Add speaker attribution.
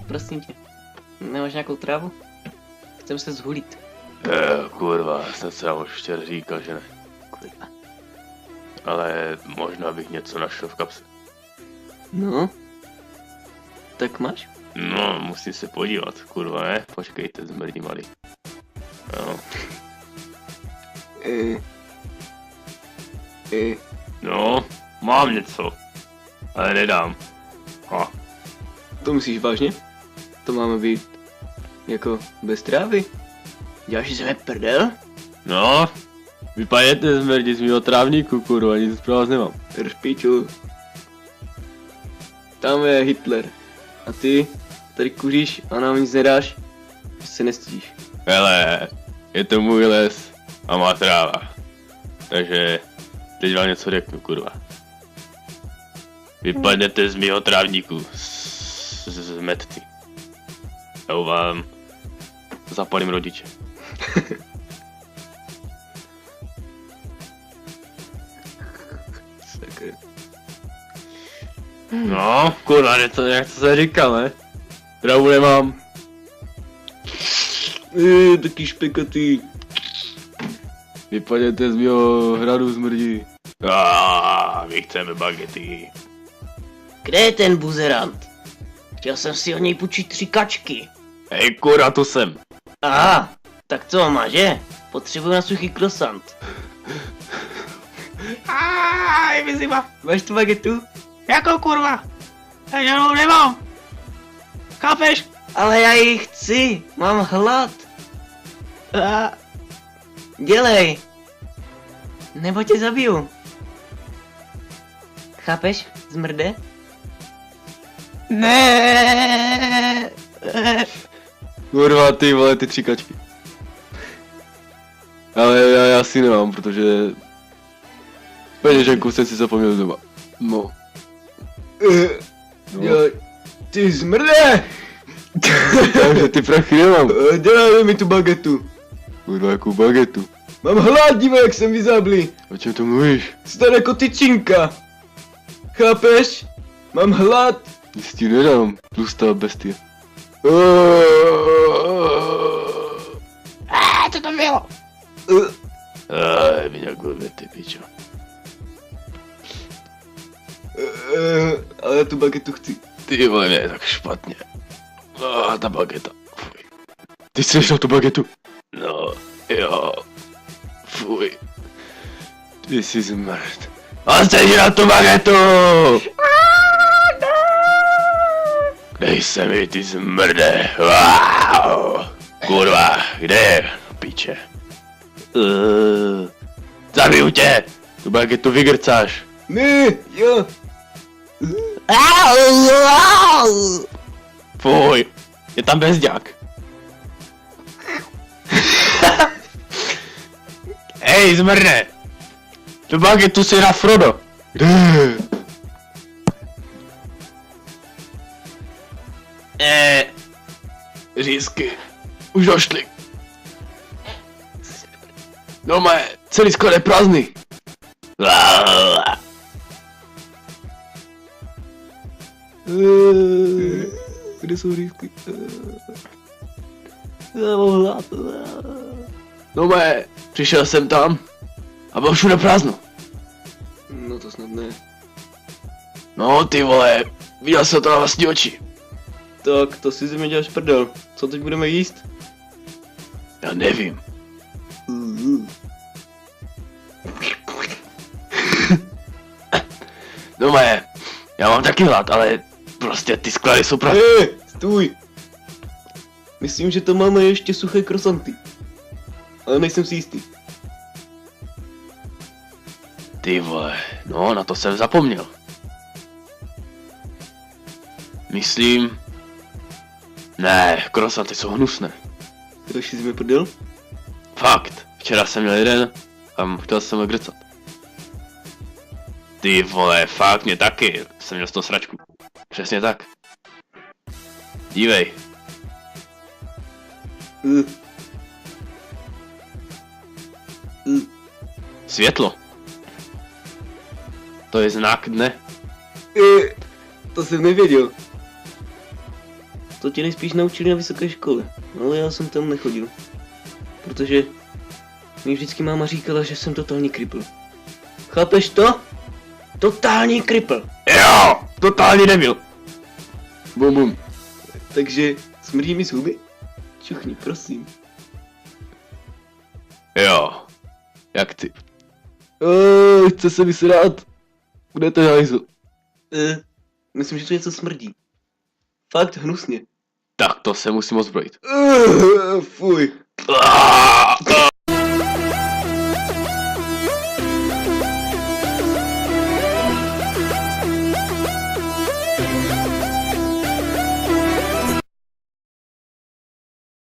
Speaker 1: Prosím tě, nemáš nějakou trávu? Chcem se zhulit.
Speaker 2: Kurva, jsem se vám už včera říkal, že ne.
Speaker 1: Kurva.
Speaker 2: Ale možná bych něco našel v kapse.
Speaker 1: No? Tak máš?
Speaker 2: No, musím se podívat, kurva, ne? Počkejte, zmrdí malý. No. No, mám něco. Ale nedám. Ha.
Speaker 1: To myslíš vážně? To máme být jako bez trávy? Děláš si sebe prdel?
Speaker 2: No, vypadněte zmrdí z mýho trávníku, kurva, nic pro vás nemám.
Speaker 1: Ršpiču. Tam je Hitler. A ty tady kuříš a nám nic nedáš? Se nestydíš.
Speaker 2: Hele, je to můj les a má tráva. Takže teď vám něco řeknu, kurva. Vypadněte z mýho trávníku. Z metty. Já vám zapalím rodiče.
Speaker 1: Sakra.
Speaker 2: No, kurva, jak to se říkal, ne? Trávu nemám.
Speaker 1: Taky špekatý.
Speaker 2: Vypadněte z mýho hradu zmrdí. My chceme bagety.
Speaker 1: Kde je ten buzerant? Chtěl jsem si od něj půjčit 3 kačky.
Speaker 2: Hej, kurva, tu jsem.
Speaker 1: Aha, tak co má, že? Potřebuji na suchý krosant.
Speaker 3: Je mi zima.
Speaker 1: Máš tu bagetu?
Speaker 3: Jakou kurva? Já žádnou nemám. Chápeš?
Speaker 1: Ale já ji chci, mám hlad. Dělej. Nebo tě zabiju. Chápeš, zmrde?
Speaker 3: Ne.
Speaker 2: Kurva, ty vole, ty 3 kačky. Ale já si nemám, protože peněženku jsem si zapomněl doma. No.
Speaker 1: Ty zmrde!
Speaker 2: Takže ty prachy nemám.
Speaker 1: Dělej mi tu bagetu.
Speaker 2: Kurva, jakou bagetu.
Speaker 1: Mám hlad, dívej, jak jsem vyzáblý.
Speaker 2: O čem to mluvíš?
Speaker 1: Stará kotyčinka. Chápeš? Mám hlad.
Speaker 2: Nic ti nedám, tlustá bestie.
Speaker 3: Co to bylo?
Speaker 2: Vy nějak ty pičo.
Speaker 1: Ale já tu bagetu chci.
Speaker 2: Ty vole, mě je tak špatně. Ta bageta. Fuj. Ty chceš na tu bagetu? No, jo. Fuj. Ty jsi zmrt. A chceš na tu bagetu! Dej se mi, ty zmrde. Wow. Kurva, kde je? Piče. Zabiju tě! Tu bagetu vygrcáš.
Speaker 1: Ne, jo.
Speaker 2: Fuj, je tam bezďák. Hej, zmrde! Tu bagetu si na Frodo. Kde? Řízky. Už došli. No mé, celý sklad je prázdný.
Speaker 1: Kde jsou řízky?
Speaker 2: No mé, přišel jsem tam a bylo všude prázdno.
Speaker 1: No to snad ne.
Speaker 2: No ty vole, viděl jsem to na vlastní oči.
Speaker 1: Tak, to si ze mě děláš prdel. Co teď budeme jíst?
Speaker 2: Já nevím. No mé, já mám taky hlad, ale prostě ty sklady jsou prázdné.
Speaker 1: Stůj! Myslím, že to máme ještě suché krosanty. Ale nejsem si jistý.
Speaker 2: Ty vole, no na to jsem zapomněl. Myslím... Ne, krosanty jsou hnusné.
Speaker 1: Děláš si ze mě prdel?
Speaker 2: Fakt, včera jsem měl jeden a chtěl jsem ho grcat. Ty vole, fakt mě taky, jsem měl z toho sračku. Přesně tak. Dívej. Světlo. To je znak dne.
Speaker 1: To jsem nevěděl. To tě nejspíš naučili na vysoké škole, ale já jsem tam nechodil. Protože mi vždycky máma říkala, že jsem totální kripl. Chápeš to? Totální kripl.
Speaker 2: Jo, totální debil. Bum bum.
Speaker 1: Takže smrdí mi zuby? Čuchni, prosím.
Speaker 2: Jo, jak ty.
Speaker 1: Chce se vysrát. Kde to hajzl? Myslím, že to něco smrdí. Fakt hnusně.
Speaker 2: Tak to se musím ozbrojit.
Speaker 1: Fuj.
Speaker 2: Ah!